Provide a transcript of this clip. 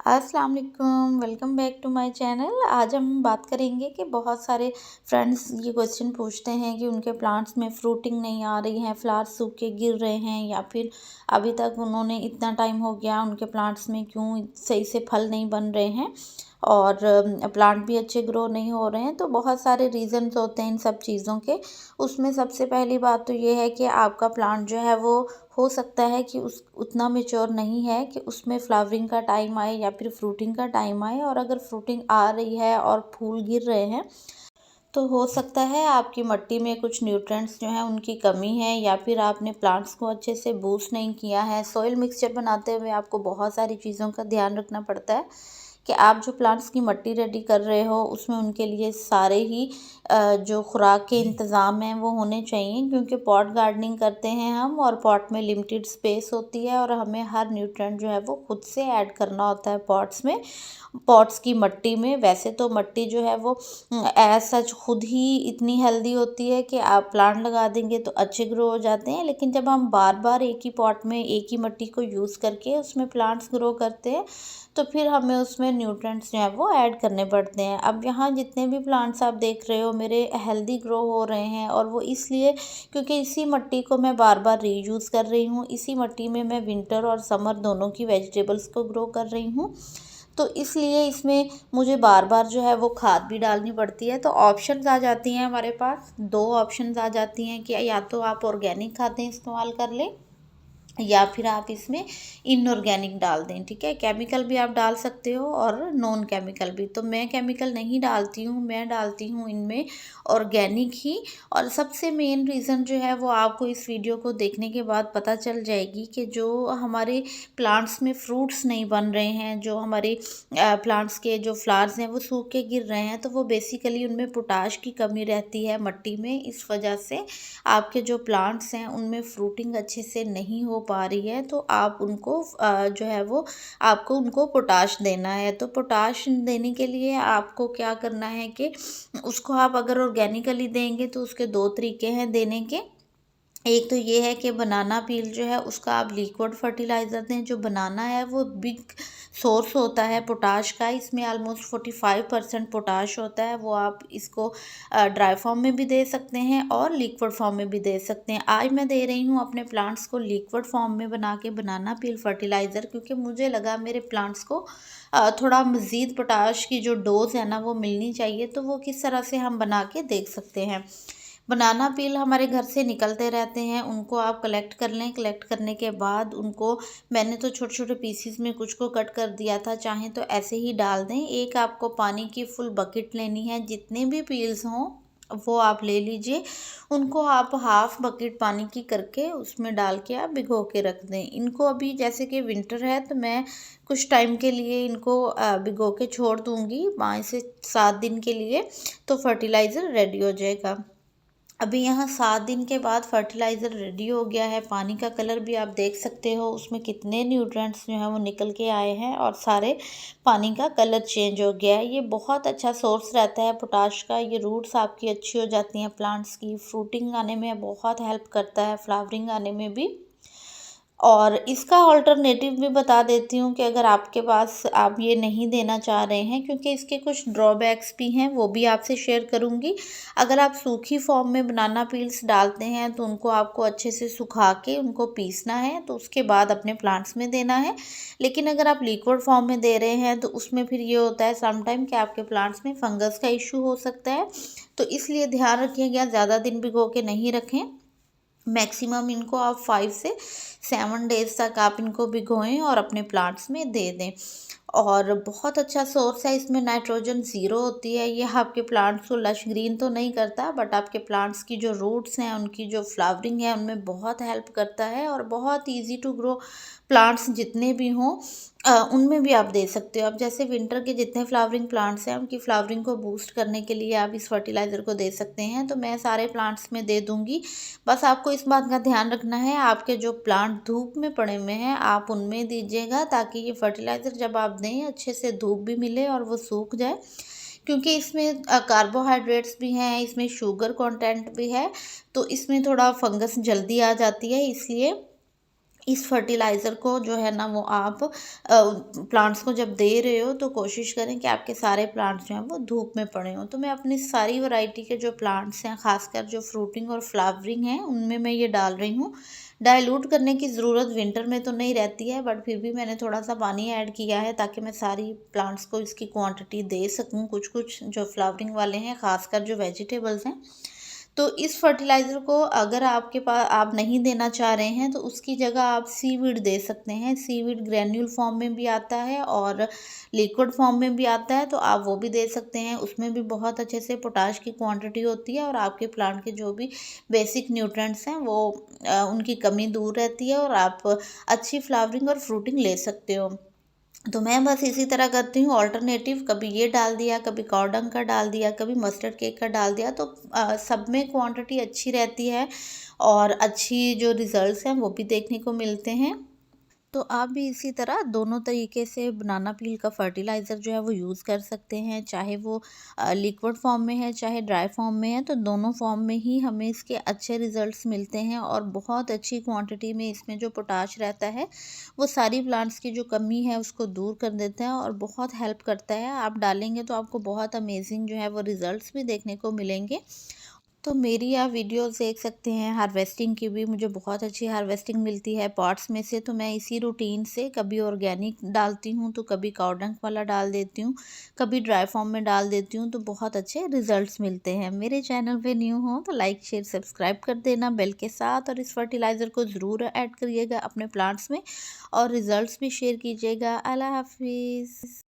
अस्सलाम वालेकुम, welcome back to my channel. आज हम बात करेंगे कि बहुत सारे फ्रेंड्स ये क्वेश्चन पूछते हैं कि उनके प्लांट्स में फ्रूटिंग नहीं आ रही है, फ्लावर्स सूख के गिर रहे हैं, या फिर अभी तक उन्होंने इतना टाइम हो गया उनके प्लांट्स में क्यों सही से फल नहीं बन रहे हैं और प्लांट भी अच्छे ग्रो नहीं हो रहे हैं। तो बहुत सारे रीज़न्स होते हैं इन सब चीज़ों के। उसमें सबसे पहली बात तो ये है कि आपका प्लांट जो है वो हो सकता है कि उस उतना मैच्योर नहीं है कि उसमें फ्लावरिंग का टाइम आए या फिर फ्रूटिंग का टाइम आए। और अगर फ्रूटिंग आ रही है और फूल गिर रहे हैं तो हो सकता है आपकी मिट्टी में कुछ न्यूट्रिएंट्स जो हैं उनकी कमी है, या फिर आपने प्लांट्स को अच्छे से बूस्ट नहीं किया है। सॉइल मिक्सचर बनाते हुए आपको बहुत सारी चीज़ों का ध्यान रखना पड़ता है कि आप जो प्लांट्स की मिट्टी रेडी कर रहे हो उसमें उनके लिए सारे ही जो खुराक के इंतज़ाम हैं वो होने चाहिए, क्योंकि पॉट गार्डनिंग करते हैं हम और पॉट में लिमिटेड स्पेस होती है और हमें हर न्यूट्रिएंट जो है वो खुद से ऐड करना होता है पॉट्स में, पॉट्स की मिट्टी में। वैसे तो मिट्टी जो है वो एज सच खुद ही इतनी हेल्दी होती है कि आप प्लांट लगा देंगे तो अच्छे ग्रो हो जाते हैं, लेकिन जब हम बार बार एक ही पॉट में एक ही मिट्टी को यूज़ करके उसमें प्लांट्स ग्रो करते हैं तो फिर हमें उसमें न्यूट्रिएंट्स जो है वो ऐड करने पड़ते हैं। अब यहाँ जितने भी प्लांट्स आप देख रहे हो मेरे हेल्दी ग्रो हो रहे हैं, और वो इसलिए क्योंकि इसी मिट्टी को मैं बार बार रीयूज़ कर रही हूँ। इसी मिट्टी में मैं विंटर और समर दोनों की वेजिटेबल्स को ग्रो कर रही हूँ, तो इसलिए इसमें मुझे बार बार जो है वो खाद भी डालनी पड़ती है। तो ऑप्शंस आ जाती हैं हमारे पास, दो ऑप्शंस आ जाती हैं कि या तो आप ऑर्गेनिक खादें इस्तेमाल कर लें या फिर आप इसमें इनऑर्गेनिक डाल दें। ठीक है, केमिकल भी आप डाल सकते हो और नॉन केमिकल भी। तो मैं केमिकल नहीं डालती हूँ, मैं डालती हूँ इनमें ऑर्गेनिक ही। और सबसे मेन रीज़न जो है वो आपको इस वीडियो को देखने के बाद पता चल जाएगी कि जो हमारे प्लांट्स में फ्रूट्स नहीं बन रहे हैं, जो हमारे प्लांट्स के जो फ्लावर्स हैं वो सूख के गिर रहे हैं, तो वो बेसिकली उनमें पोटाश की कमी रहती है मिट्टी में। इस वजह से आपके जो प्लांट्स हैं उनमें फ्रूटिंग अच्छे से नहीं हो पा रही है। तो आप उनको जो है वो आपको उनको पोटाश देना है। तो पोटाश देने के लिए आपको क्या करना है कि उसको आप अगर ऑर्गेनिकली देंगे तो उसके दो तरीके हैं देने के। एक तो ये है कि बनाना पील जो है उसका आप लिक्विड फर्टिलाइज़र दें। जो बनाना है वो बिग सोर्स होता है पोटाश का, इसमें ऑलमोस्ट 45% पोटाश होता है। वो आप इसको ड्राई फॉर्म में भी दे सकते हैं और लिक्विड फॉर्म में भी दे सकते हैं। आज मैं दे रही हूँ अपने प्लांट्स को लिक्विड फॉर्म में बना के बनाना पील फर्टिलाइज़र, क्योंकि मुझे लगा मेरे प्लांट्स को थोड़ा मज़ीद पोटाश की जो डोज़ है ना वो मिलनी चाहिए। तो वो किस तरह से हम बना के देख सकते हैं। बनाना पील हमारे घर से निकलते रहते हैं, उनको आप कलेक्ट कर लें। कलेक्ट करने के बाद उनको मैंने तो छोटे छोटे पीसीस में कुछ को कट कर दिया था, चाहें तो ऐसे ही डाल दें। एक आपको पानी की फुल बकेट लेनी है, जितने भी पील्स हों वो आप ले लीजिए। उनको आप हाफ बकेट पानी की करके उसमें डाल के आप भिगो के रख दें। इनको अभी जैसे कि विंटर है तो मैं कुछ टाइम के लिए इनको भिगो के छोड़ दूँगी 5 से 7 दिन के लिए, तो फर्टिलाइज़र रेडी हो जाएगा। अभी यहाँ 7 दिन के बाद फर्टिलाइज़र रेडी हो गया है। पानी का कलर भी आप देख सकते हो उसमें कितने न्यूट्रिएंट्स जो हैं वो निकल के आए हैं और सारे पानी का कलर चेंज हो गया है। ये बहुत अच्छा सोर्स रहता है पोटाश का। ये रूट्स आपकी अच्छी हो जाती हैं प्लांट्स की, फ्रूटिंग आने में बहुत हेल्प करता है, फ्लावरिंग आने में भी। और इसका अल्टरनेटिव भी बता देती हूँ कि अगर आपके पास आप ये नहीं देना चाह रहे हैं, क्योंकि इसके कुछ ड्रॉबैक्स भी हैं वो भी आपसे शेयर करूँगी। अगर आप सूखी फॉर्म में बनाना पील्स डालते हैं तो उनको आपको अच्छे से सुखा के उनको पीसना है, तो उसके बाद अपने प्लांट्स में देना है। लेकिन अगर आप लिक्विड फॉर्म में दे रहे हैं तो उसमें फिर ये होता है समटाइम कि आपके प्लांट्स में फंगस का इशू हो सकता है। तो इसलिए ध्यान रखिएगा, ज़्यादा दिन भिगो के नहीं रखें। मैक्सिमम इनको आप 5 से 7 डेज़ तक आप इनको भिगोएं और अपने प्लांट्स में दे दें। और बहुत अच्छा सोर्स है, इसमें नाइट्रोजन ज़ीरो होती है। ये आपके प्लांट्स को लश ग्रीन तो नहीं करता, बट आपके प्लांट्स की जो रूट्स हैं उनकी जो फ्लावरिंग है उनमें बहुत हेल्प करता है। और बहुत इजी टू ग्रो प्लांट्स जितने भी हों उनमें भी आप दे सकते हो। अब जैसे विंटर के जितने फ्लावरिंग प्लांट्स हैं उनकी फ्लावरिंग को बूस्ट करने के लिए आप इस फर्टिलाइज़र को दे सकते हैं। तो मैं सारे प्लांट्स में दे दूँगी। बस आपको इस बात का ध्यान रखना है, आपके जो प्लांट धूप में पड़े हुए हैं आप उनमें दीजिएगा, ताकि ये फर्टिलाइज़र जब आप दें अच्छे से धूप भी मिले और वो सूख जाए। क्योंकि इसमें कार्बोहाइड्रेट्स भी हैं, इसमें शुगर कंटेंट भी है, तो इसमें थोड़ा फंगस जल्दी आ जाती है। इसलिए इस फर्टिलाइज़र को जो है ना वो आप प्लांट्स को जब दे रहे हो तो कोशिश करें कि आपके सारे प्लांट्स जो हैं वो धूप में पड़े हों। तो मैं अपनी सारी वैरायटी के जो प्लांट्स हैं, ख़ासकर जो फ्रूटिंग और फ्लावरिंग हैं, उनमें मैं ये डाल रही हूँ। डाइल्यूट करने की ज़रूरत विंटर में तो नहीं रहती है, बट फिर भी मैंने थोड़ा-सा पानी ऐड किया है ताकि मैं सारी प्लांट्स को इसकी क्वांटिटी दे सकूँ। कुछ-कुछ जो फ्लावरिंग वाले हैं, ख़ासकर जो वेजिटेबल्स हैं, तो इस फर्टिलाइज़र को अगर आपके पास आप नहीं देना चाह रहे हैं तो उसकी जगह आप सीवीड दे सकते हैं। सीवीड ग्रैन्यूल फॉर्म में भी आता है और लिक्विड फॉर्म में भी आता है, तो आप वो भी दे सकते हैं। उसमें भी बहुत अच्छे से पोटाश की क्वांटिटी होती है और आपके प्लांट के जो भी बेसिक न्यूट्रिएंट्स हैं वो उनकी कमी दूर रहती है और आप अच्छी फ्लावरिंग और फ्रूटिंग ले सकते हो। तो मैं बस इसी तरह करती हूँ ऑल्टरनेटिव, कभी ये डाल दिया, कभी काऊ डंग का डाल दिया, कभी मस्टर्ड केक का डाल दिया, तो सब में क्वांटिटी अच्छी रहती है और अच्छी जो रिजल्ट्स हैं वो भी देखने को मिलते हैं। तो आप भी इसी तरह दोनों तरीके से बनाना पील का फर्टिलाइज़र जो है वो यूज़ कर सकते हैं, चाहे वो लिक्विड फॉर्म में है, चाहे ड्राई फॉर्म में है, तो दोनों फॉर्म में ही हमें इसके अच्छे रिजल्ट्स मिलते हैं और बहुत अच्छी क्वांटिटी में इसमें जो पोटाश रहता है वो सारी प्लांट्स की जो कमी है उसको दूर कर देता है और बहुत हेल्प करता है। आप डालेंगे तो आपको बहुत अमेजिंग जो है वो रिजल्ट्स भी देखने को मिलेंगे। तो मेरी आप वीडियोस देख सकते हैं, हार्वेस्टिंग की भी मुझे बहुत अच्छी हार्वेस्टिंग मिलती है पॉट्स में से। तो मैं इसी रूटीन से कभी ऑर्गेनिक डालती हूँ, तो कभी काउडंक वाला डाल देती हूँ, कभी ड्राई फॉर्म में डाल देती हूँ, तो बहुत अच्छे रिजल्ट्स मिलते हैं। मेरे चैनल पे न्यू हो तो लाइक शेयर सब्सक्राइब कर देना बेल के साथ, और इस फर्टिलाइज़र को ज़रूर ऐड करिएगा अपने प्लांट्स में और रिजल्ट्स भी शेयर कीजिएगा। अल्लाह हाफिज़।